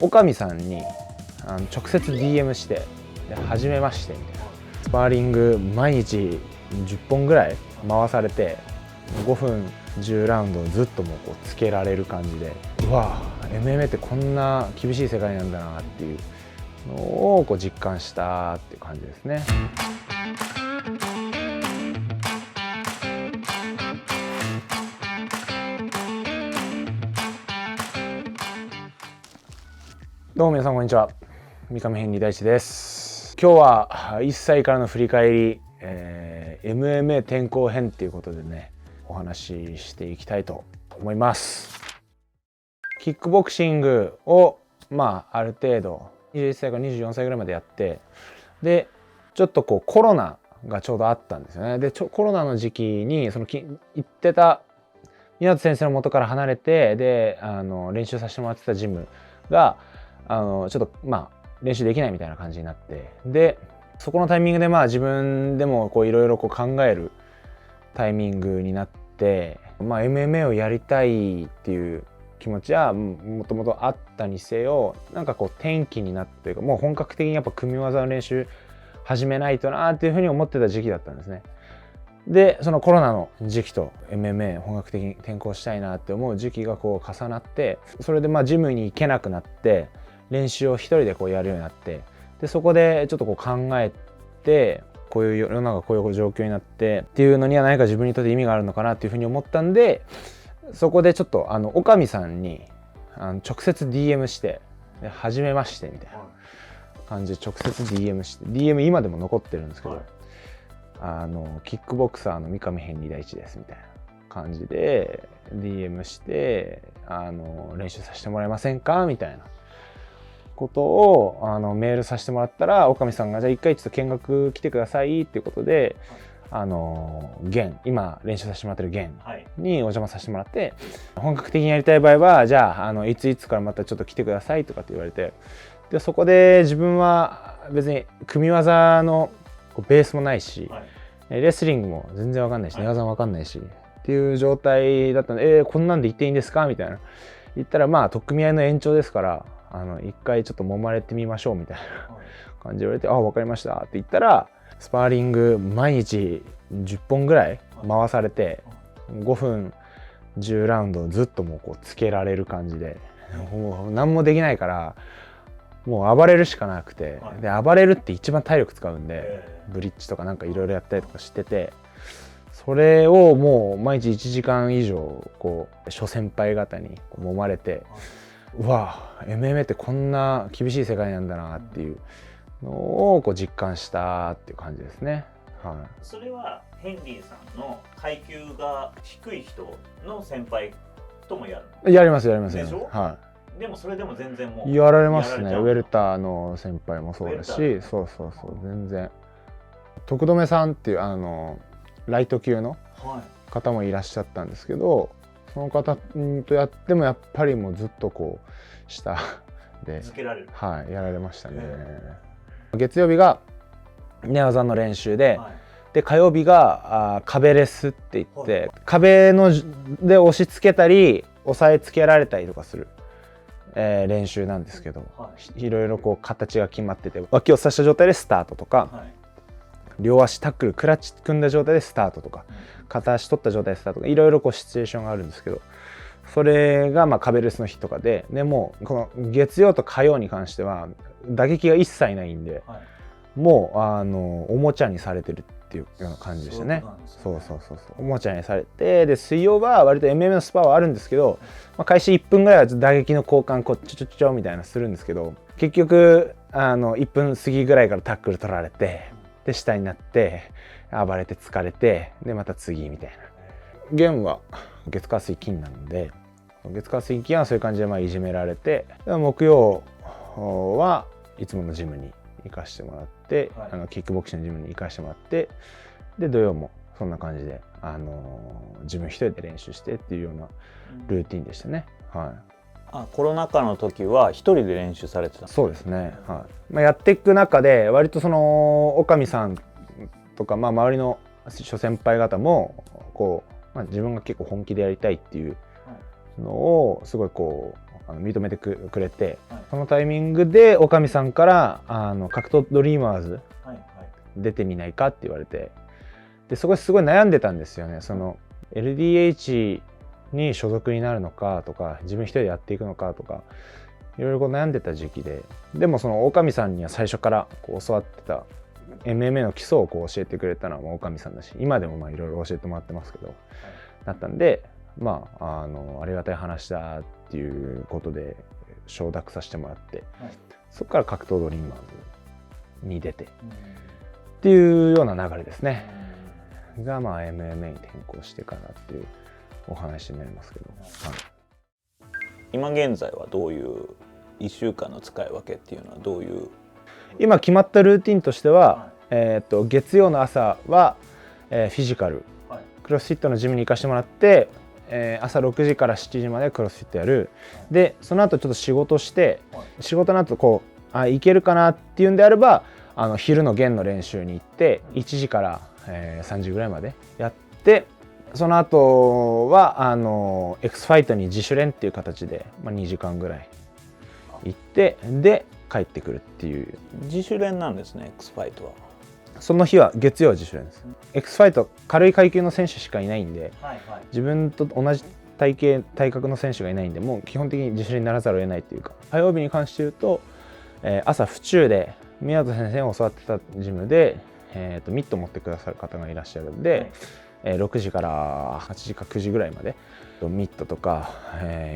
おかみさんに直接 DM してで初めましてみたいな、スパーリング毎日10本ぐらい回されて5分10ラウンドをずっともうこうつけられる感じで、うわ MMA ってこんな厳しい世界なんだなっていうのをこう実感したっていう感じですね。どうも皆さんこんにちは、三上編理大地です。今日は1歳からの振り返り、MMA 転向編っていうことでね、お話ししていきたいと思います。キックボクシングをある程度21歳から24歳ぐらいまでやって、でちょっとこうコロナがちょうどあったんですよね。でコロナの時期に行ってた湊先生の元から離れて、で練習させてもらってたジムがちょっと練習できないみたいな感じになって、でそこのタイミングで自分でもいろいろ考えるタイミングになって、MMA をやりたいっていう気持ちはもともとあったにせよ、なんか転機になってもう本格的にやっぱ組み技の練習始めないとなっていうふうに思ってた時期だったんですね。でそのコロナの時期と MMA 本格的に転向したいなって思う時期が重なって、それでジムに行けなくなって練習を一人でやるようになって、でそこでちょっと考えて、こういう世の中こういう状況になってっていうのには何か自分にとって意味があるのかなっていうふうに思ったんで、そこでちょっとおかみさんに直接 DM してで初めましてみたいな感じで直接 DM して、 DM 今でも残ってるんですけど、キックボクサーの三上編理大地ですみたいな感じで DM して練習させてもらえませんかみたいなことをメールさせてもらったら、おかみさんがじゃあ一回ちょっと見学来てくださいっていうことで、今練習させてもらってる弦にお邪魔させてもらって、本格的にやりたい場合はじゃあいついつからまたちょっと来てくださいとかって言われて、でそこで自分は別に組み技のベースもないし、レスリングも全然わかんないし、寝技もわかんないしっていう状態だったので、こんなんで言っていいんですかみたいな言ったら、取っ組み合いの延長ですから一回ちょっと揉まれてみましょうみたいな感じで言われて、分かりましたって言ったら、スパーリング毎日10本ぐらい回されて5分10ラウンドをずっともうつけられる感じで、もう何もできないからもう暴れるしかなくて、で暴れるって一番体力使うんで、ブリッジとかなんかいろいろやったりとかしてて、それをもう毎日1時間以上諸先輩方に揉まれて、うわ MMA ってこんな厳しい世界なんだなっていうのを実感したっていう感じですね。それはヘンリーさんの階級が低い人の先輩ともやる？やりますでしょ。でもそれでも全然もうやられますね。ウェルターの先輩もそうだし、そう全然。徳留さんっていうライト級の方もいらっしゃったんですけど、その方とやってもやっぱりもうずっと下でやられましたね。月曜日が寝技の練習で、で火曜日が壁レスって言って、壁で押し付けたり押さえつけられたりとかする、練習なんですけど、いろいろ形が決まってて、脇を刺した状態でスタートとか、両足タックルクラッチ組んだ状態でスタートとか、片足取った状態でスタートとか、いろいろシチュエーションがあるんですけど、それが壁レスの日とかで、もうこの月曜と火曜に関しては打撃が一切ないんで、もうおもちゃにされてるっていうような感じでしたね。そうおもちゃにされて、で水曜は割と MMA のスパはあるんですけど、開始1分ぐらいは打撃の交換ちょちょみたいなするんですけど、結局1分過ぎぐらいからタックル取られて、で下になって暴れて疲れて、でまた次みたいな。弦は月火水金なので、月火水金はそういう感じでいじめられて、木曜はいつものジムに行かしてもらって、キックボクシングのジムに行かしてもらって、で土曜もそんな感じで自分一人で練習してっていうようなルーティンでしたね。コロナ禍の時は一人で練習されてた？そうですね。やっていく中で割とそのおかみさんとか、周りの諸先輩方も自分が結構本気でやりたいっていうのをすごい認めてくれて、はい、そのタイミングでおかみさんから格闘ドリーマーズはいはい、出てみないかって言われて、でそこですごい悩んでたんですよね。その LDH に所属になるのかとか、自分一人でやっていくのかとか、いろいろこう悩んでた時期で、でもその大神さんには最初からこう教わってた MMA の基礎をこう教えてくれたのは大神さんだし、今でもいろいろ教えてもらってますけど、だったんで、ありがたい話だっていうことで承諾させてもらって、はい、そこから格闘ドリーマーズに出てっていうような流れですね、がMMA に転向してからっていうお話になりますけど、はい、今現在はどういう1週間の使い分けっていうのはどういう？今決まったルーティンとしては、月曜の朝は、フィジカル、クロスフィットのジムに行かせてもらって、朝6時から7時までクロスフィットやる。でその後ちょっと仕事して、仕事の後こう行けるかなっていうんであれば昼の弦の練習に行って1時から、3時ぐらいまでやって、その後はX ファイトに自主練っていう形で、2時間ぐらい行ってで帰ってくるっていう。自主練なんですね、 X ファイトは。その日は月曜は自主練です。X ファイト軽い階級の選手しかいないんで、はいはい、自分と同じ体格の選手がいないんで、もう基本的に自主練にならざるを得ないっていうか。火曜日に関して言うと、朝府中で宮戸先生に教わってたジムで、ミット持ってくださる方がいらっしゃるんで、6時から8時か9時ぐらいまでミットとか、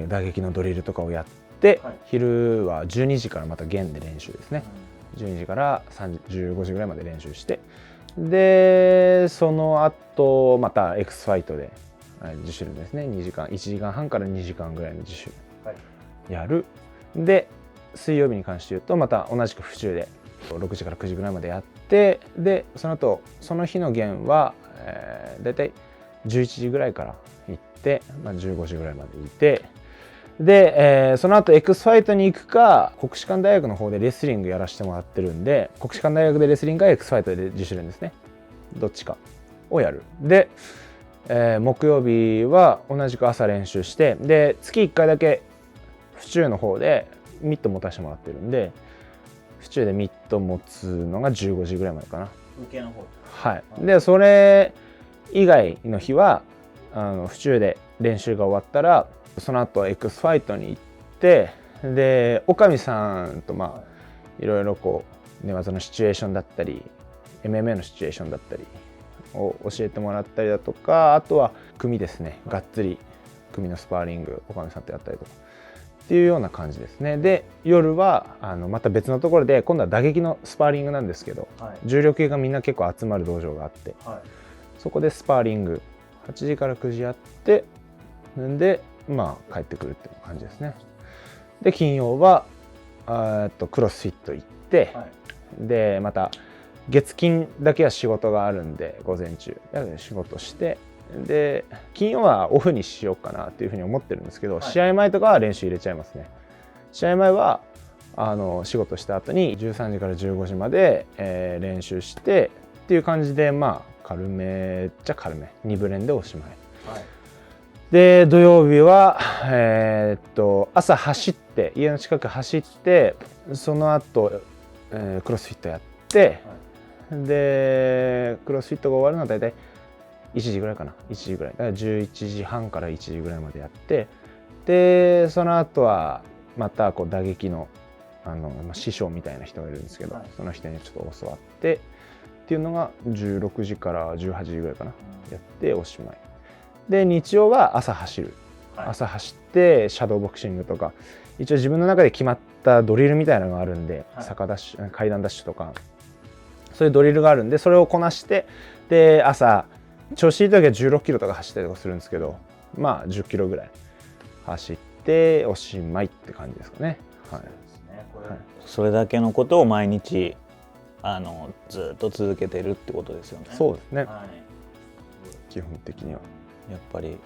打撃のドリルとかをやって、はい、昼は12時からまた弦で練習ですね。12時から15時ぐらいまで練習して、でその後また X ファイトで自主練ですね。1時間半から2時間ぐらいの自主やる。で水曜日に関して言うとまた同じく府中で6時から9時ぐらいまでやって、でその後その日の弦は、だいたい11時ぐらいから行って、15時ぐらいまでいて、で、その後 X ファイトに行くか、国士舘大学の方でレスリングやらせてもらってるんで、国士舘大学でレスリングか X ファイトで自主練ですね、どっちかをやる。で、木曜日は同じく朝練習して、で月1回だけ府中の方でミット持たせてもらってるんで、府中でミット持つのが15時ぐらいまでかな。受けの方。はい。でそれ以外の日は府中で練習が終わったらその後 X ファイトに行って、でおかみさんといろいろこう寝技のシチュエーションだったり MMA のシチュエーションだったりを教えてもらったりだとか、あとは組ですね、がっつり組のスパーリングおかみさんとやったりとかっていうような感じですね。で夜はまた別のところで今度は打撃のスパーリングなんですけど、はい、重量級がみんな結構集まる道場があって、はい、そこでスパーリング8時から9時やって、で帰ってくるっていう感じですね。で金曜はクロスフィット行って、はい、でまた月金だけは仕事があるんで午前中仕事して、で金曜はオフにしようかなっていうふうに思ってるんですけど、はい、試合前とかは練習入れちゃいますね。試合前は仕事した後に13時から15時まで、練習してっていう感じで、軽めっちゃ軽め2部練でおしまい、はい、で土曜日は、朝走って家の近く走って、その後、クロスフィットやって、はい、でクロスフィットが終わるのは大体1時ぐらいかな、1時ぐらいだから11時半から1時ぐらいまでやって、でその後はまたこう打撃の師匠みたいな人がいるんですけど、はい、その人にちょっと教わってっていうのが16時から18時ぐらいかな、やっておしまいで、日曜は朝走る、はい、朝走ってシャドーボクシングとか一応自分の中で決まったドリルみたいなのがあるんで、はい、坂ダッシュ階段ダッシュとかそういうドリルがあるんで、それをこなして、で朝調子いい時は16キロとか走ったりとかするんですけど、10キロぐらい走っておしまいって感じですかね。はい、それだけのことを毎日ずっと続けてるってことですよね。そうですね、はい、基本的にはやっぱり、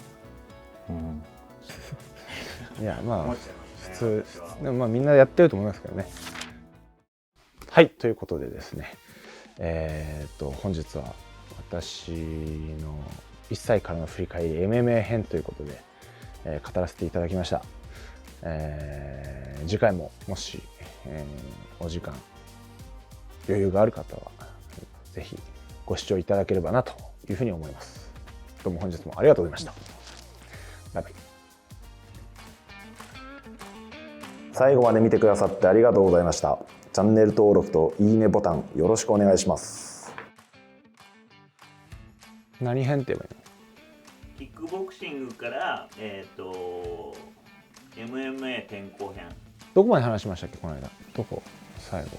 いや普通でもみんなやってると思いますけどね。はい、ということでですね、本日は私の1歳からの振り返り MMA 編ということで、語らせていただきました。次回ももし、お時間余裕がある方はぜひご視聴いただければなというふうに思います。どうも本日もありがとうございました。バイバイ。最後まで見てくださってありがとうございました。チャンネル登録といいねボタンよろしくお願いします。何編って言えばいいの？キックボクシングから、MMA 転向編。どこまで話しましたっけこの間。どこ最後。